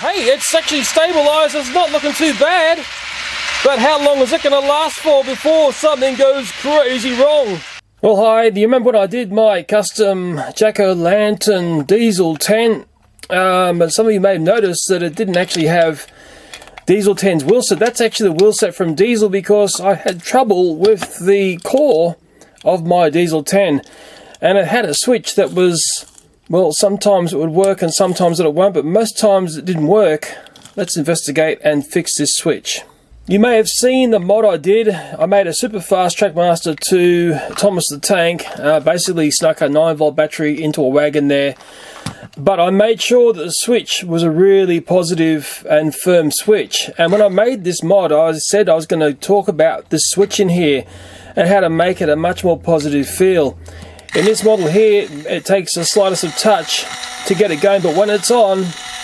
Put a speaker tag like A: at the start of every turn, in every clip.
A: Hey, it's actually stabilised. It's not looking too bad. But how long is it going to last for before something goes crazy wrong? Well, hi, do you remember when I did my custom jack-o'-lantern diesel 10? But some of you may have noticed that it didn't actually have Diesel 10's wheel set. That's actually the wheel set from Diesel because I had trouble with the core of my Diesel 10. And it had a switch that was, well, sometimes it would work and sometimes it won't, but most times it didn't work. Let's investigate and fix this switch. You may have seen the mod I did. I made a super fast Trackmaster to Thomas the tank. Basically snuck a 9-volt battery into a wagon there. But I made sure that the switch was a really positive and firm switch. And when I made this mod, I said I was going to talk about this switch in here and how to make it a much more positive feel. In this model here, it takes the slightest of touch to get it going, but when it's on,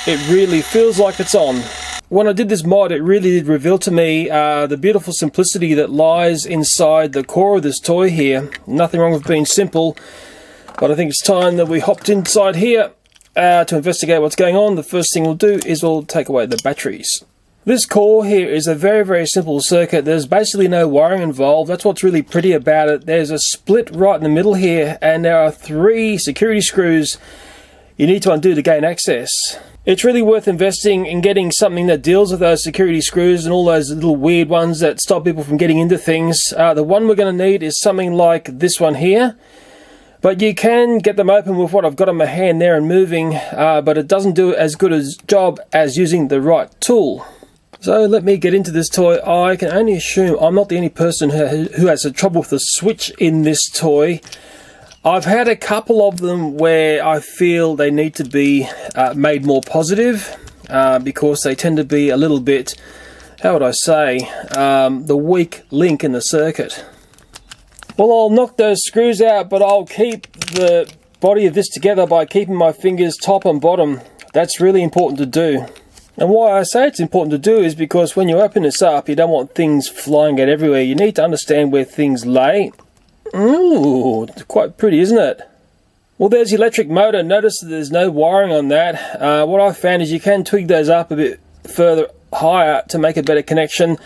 A: it really feels like it's on. When I did this mod, it really did reveal to me the beautiful simplicity that lies inside the core of this toy here. Nothing wrong with being simple, but I think it's time that we hopped inside here to investigate what's going on. The first thing we'll do is we'll take away the batteries. This core here is a very, very simple circuit. There's basically no wiring involved. That's what's really pretty about it. There's a split right in the middle here, and there are 3 security screws you need to undo to gain access. It's really worth investing in getting something that deals with those security screws and all those little weird ones that stop people from getting into things. The one we're going to need is something like this one here. But you can get them open with what I've got on my hand there and moving, but it doesn't do as good a job as using the right tool. So let me get into this toy. I can only assume I'm not the only person who has trouble with the switch in this toy. I've had a couple of them where I feel they need to be made more positive because they tend to be a little bit, how would I say, the weak link in the circuit. Well, I'll knock those screws out, but I'll keep the body of this together by keeping my fingers top and bottom. That's really important to do. And why I say it's important to do is because when you open this up, you don't want things flying out everywhere. You need to understand where things lay. Ooh, it's quite pretty, isn't it? Well, there's the electric motor. Notice that there's no wiring on that. What I've found is you can twig those up a bit further higher to make a better connection.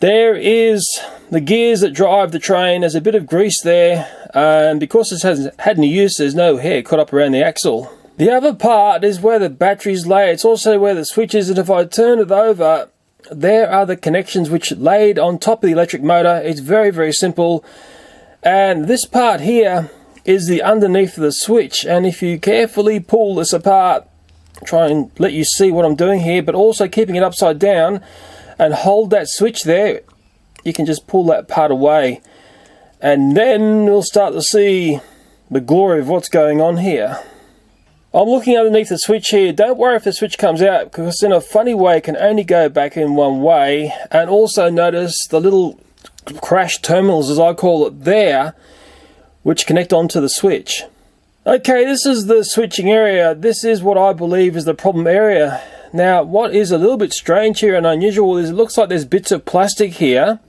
A: There is the gears that drive the train. There's a bit of grease there, and because this hasn't had any use, there's no hair caught up around the axle. The other part is where the batteries lay. It's also where the switch is, and if I turn it over, there are the connections which laid on top of the electric motor. It's very, very simple. And this part here is the underneath of the switch, and if you carefully pull this apart, try and let you see what I'm doing here, but also keeping it upside down and hold that switch there, you can just pull that part away, and then we'll start to see the glory of what's going on here. I'm looking underneath the switch here. Don't worry if the switch comes out, because in a funny way it can only go back in one way. And also notice the little crash terminals, as I call it, there, which connect onto the switch. Okay, this is the switching area. This is what I believe is the problem area. Now, what is a little bit strange here and unusual is it looks like there's bits of plastic here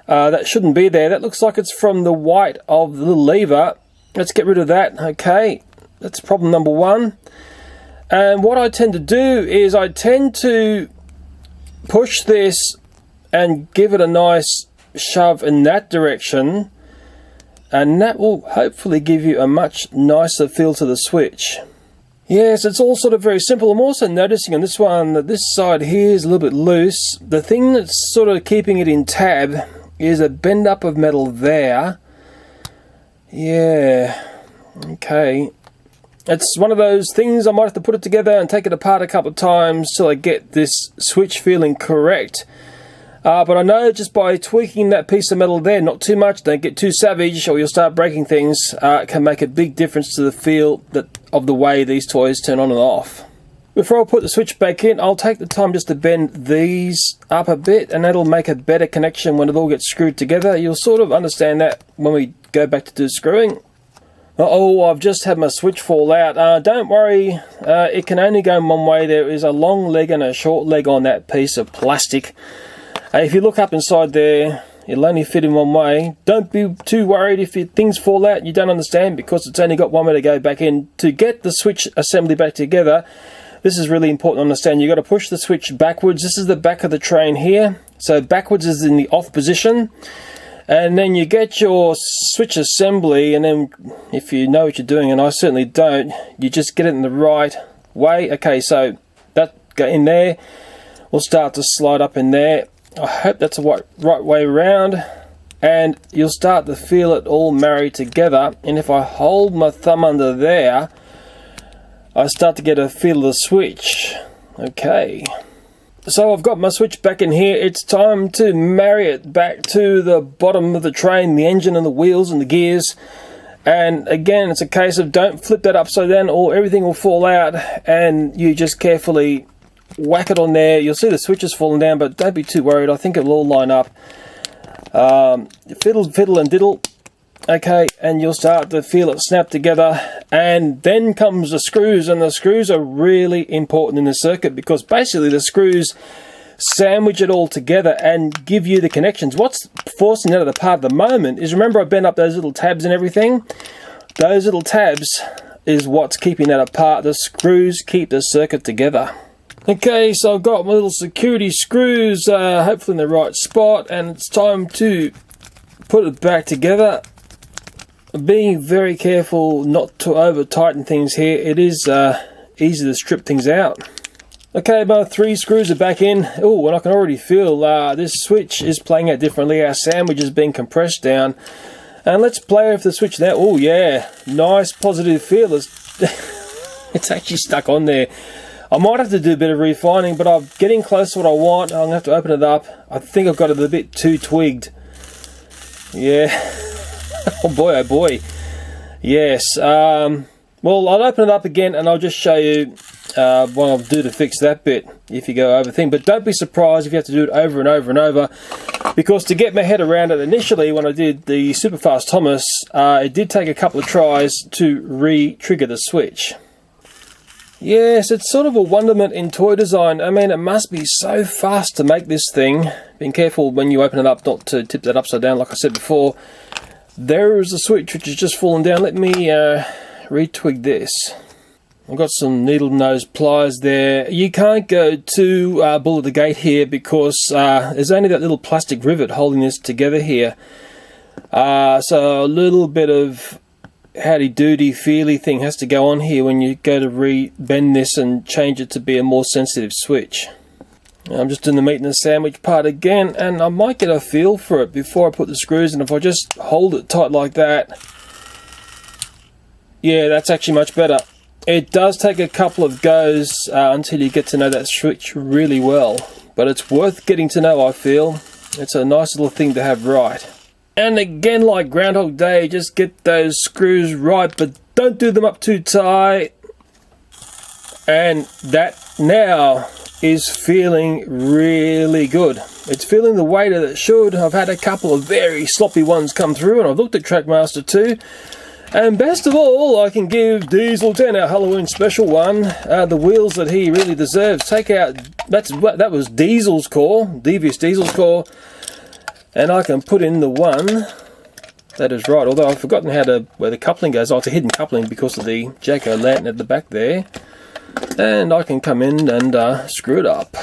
A: that shouldn't be there. That looks like it's from the white of the little lever. Let's get rid of that. Okay, that's problem number 1. And what I tend to do is I tend to push this and give it a nice shove in that direction, and that will hopefully give you a much nicer feel to the switch. Yes, it's all sort of very simple. I'm also noticing on this one that this side here is a little bit loose. The thing that's sort of keeping it in tab is a bend up of metal there. Yeah, okay. It's one of those things I might have to put it together and take it apart a couple of times till I get this switch feeling correct. But I know just by tweaking that piece of metal there, not too much, don't get too savage or you'll start breaking things, can make a big difference to the feel of the way these toys turn on and off. Before I put the switch back in, I'll take the time just to bend these up a bit, and that'll make a better connection when it all gets screwed together. You'll sort of understand that when we go back to do screwing. Uh-oh, I've just had my switch fall out. Don't worry, it can only go in one way. There is a long leg and a short leg on that piece of plastic. If you look up inside there, it'll only fit in one way. Don't be too worried if things fall out and you don't understand, because it's only got one way to go back in. To get the switch assembly back together, This is really important to understand. You've got to push the switch backwards. This is the back of the train here. So backwards is in the off position. And then you get your switch assembly, and then if you know what you're doing, and I certainly don't, you just get it in the right way. Okay, so that go in there. We'll start to slide up in there. I hope that's the right way around. And you'll start to feel it all married together. And if I hold my thumb under there, I start to get a feel of the switch. Okay. So I've got my switch back in here. It's time to marry it back to the bottom of the train, the engine and the wheels and the gears. And again, it's a case of don't flip that upside down or everything will fall out, and you just carefully whack it on there. You'll see the switches falling down, but don't be too worried. I think it'll all line up. Fiddle and diddle. Okay, and you'll start to feel it snap together, and then comes the screws, and the screws are really important in the circuit because basically the screws sandwich it all together and give you the connections. What's forcing it out apart at the moment is, remember I bent up those little tabs and everything? Those little tabs is what's keeping that apart. The screws keep the circuit together. Okay, so I've got my little security screws hopefully in the right spot, and it's time to put it back together. Being very careful not to over tighten things here. It is easy to strip things out. Okay, my 3 screws are back in. Oh, and I can already feel this switch is playing out differently. Our sandwich is being compressed down. And let's play with the switch now. Oh yeah, nice positive feel. It's actually stuck on there. I might have to do a bit of refining, but I'm getting close to what I want. I'm going to have to open it up. I think I've got it a bit too twigged. Yeah. Oh boy, yes. Well, I'll open it up again and I'll just show you what I'll do to fix that bit if you go over thing. But don't be surprised if you have to do it over and over and over, because to get my head around it initially when I did the super fast Thomas, it did take a couple of tries to re-trigger the switch. Yes, it's sort of a wonderment in toy design. I mean, it must be so fast to make this thing. Being careful when you open it up not to tip that upside down like I said before. There is the switch which has just fallen down. Let me re-twig this. I've got some needle nose pliers there. You can't go too bull at the gate here because there's only that little plastic rivet holding this together here. So a little bit of howdy-doody feely thing has to go on here when you go to re-bend this and change it to be a more sensitive switch. I'm just doing the meat and the sandwich part again, and I might get a feel for it before I put the screws in. If I just hold it tight like that, yeah, that's actually much better. It does take a couple of goes until you get to know that switch really well, but it's worth getting to know, I feel. It's a nice little thing to have right. And again, like Groundhog Day, just get those screws right, but don't do them up too tight. And that now is feeling really good. It's feeling the way that it should. I've had a couple of very sloppy ones come through, and I've looked at Trackmaster too. And best of all, I can give Diesel10, our Halloween special one, the wheels that he really deserves. Take out, that was Diesel's core, Devious Diesel's core, and I can put in the one that is right. Although I've forgotten where the coupling goes. Oh, it's a hidden coupling because of the jack-o'-lantern at the back there. And I can come in and screw it up.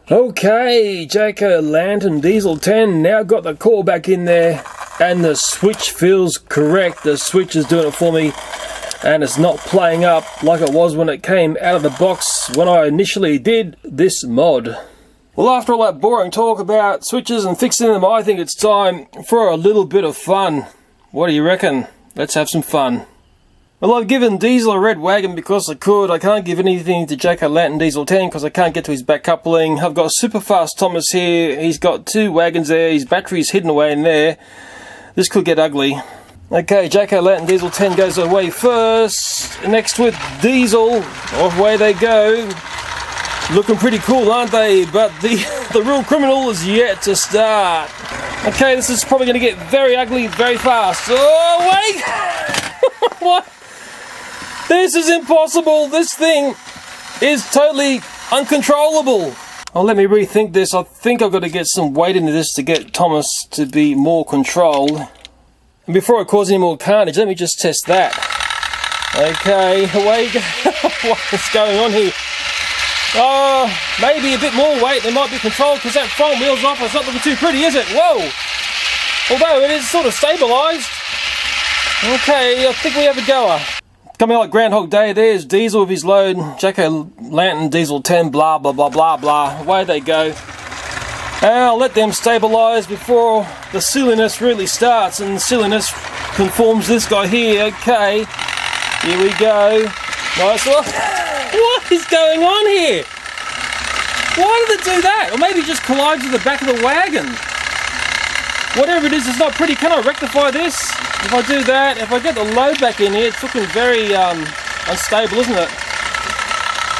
A: Okay, jack-o'-lantern Diesel10 now got the core back in there, and the switch feels correct. The switch is doing it for me, and it's not playing up like it was when it came out of the box when I initially did this mod. Well, after all that boring talk about switches and fixing them, I think it's time for a little bit of fun. What do you reckon? Let's have some fun. Well, I've given Diesel a red wagon because I could. I can't give anything to jack-o'-lantern Diesel10 because I can't get to his back coupling. I've got super fast Thomas here. He's got 2 wagons there. His battery's hidden away in there. This could get ugly. Okay, jack-o'-lantern Diesel10 goes away first. Next with Diesel. Off away they go. Looking pretty cool, aren't they? But the real criminal is yet to start. Okay, this is probably going to get very ugly very fast. Oh, wait! What? This is impossible. This thing is totally uncontrollable. Oh, let me rethink this. I think I've got to get some weight into this to get Thomas to be more controlled. And before I cause any more carnage, let me just test that. Okay, away you go. What's going on here? Oh, maybe a bit more weight. There might be control because that front wheel's off. It's not looking too pretty, is it? Whoa! Although it is sort of stabilised. Okay, I think we have a goer. Coming like Groundhog Day, there's Diesel with his load. Jack-o'-lantern, Diesel10, blah, blah, blah, blah, blah. Away they go. I'll let them stabilise before the silliness really starts, and silliness conforms this guy here. Okay, here we go. Nice one. What is going on here? Why did it do that? Or maybe just collides with the back of the wagon. Whatever it is, it's not pretty. Can I rectify this? If I do that, if I get the load back in here, it's looking very unstable, isn't it?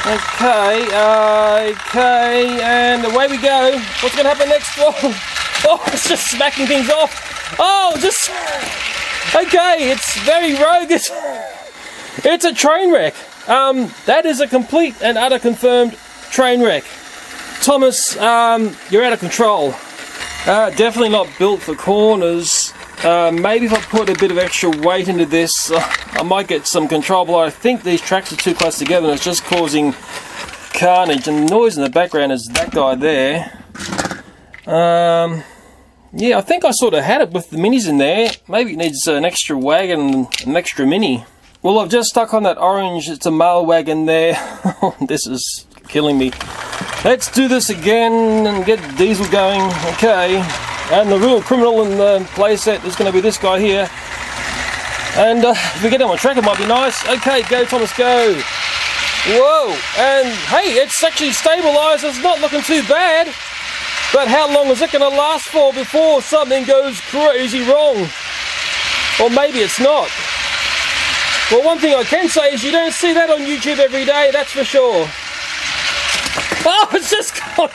A: Okay, okay, and away we go. What's going to happen next? Oh, it's just smacking things off. Oh, just... Okay, it's very rogue. It's a train wreck. That is a complete and utter confirmed train wreck. Thomas, you're out of control. Definitely not built for corners. Maybe if I put a bit of extra weight into this, I might get some control, but I think these tracks are too close together and it's just causing carnage. And the noise in the background is that guy there. Yeah, I think I sort of had it with the minis in there. Maybe it needs an extra wagon and an extra mini. Well, I've just stuck on that orange, it's a mail wagon there. This is killing me. Let's do this again and get Diesel going. Okay. And the real criminal in the playset is going to be this guy here. And if we get him on track, it might be nice. Okay, go Thomas, go. Whoa, and hey, it's actually stabilised. It's not looking too bad. But how long is it going to last for before something goes crazy wrong? Or maybe it's not. Well, one thing I can say is you don't see that on YouTube every day, that's for sure. Oh, it's just gone.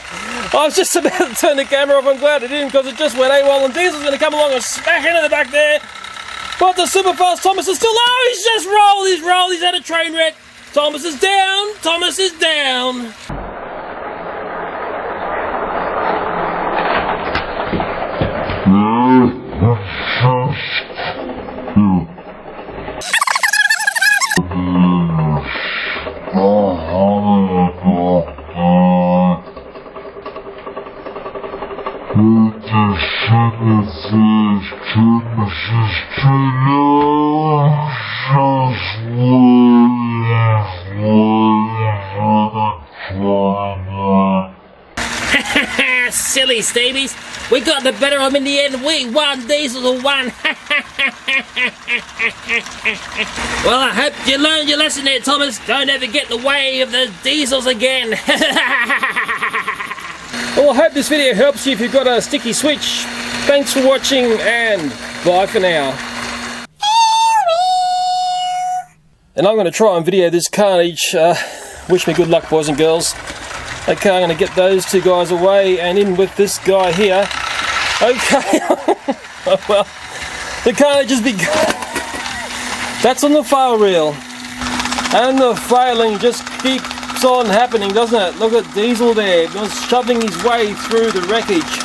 A: I was just about to turn the camera off. I'm glad I didn't, because it just went AWOL, and Diesel's going to come along and smack into the back there. But the super fast Thomas is still... Oh, he's just rolled. He's had a train wreck. Thomas is down. Thomas is down.
B: Silly Stevies, we got the better of them in the end. We won, Diesel won. Well, I hope you learned your lesson there, Thomas. Don't ever get in the way of the Diesels again.
A: Well, I hope this video helps you if you've got a sticky switch. Thanks for watching, and bye for now. And I'm going to try and video this carnage. Wish me good luck, boys and girls. Okay, I'm going to get those two guys away and in with this guy here. Okay. Oh, well, the carnage has begun. That's on the fail reel. And the failing just keeps on happening, doesn't it? Look at Diesel there, just shoving his way through the wreckage.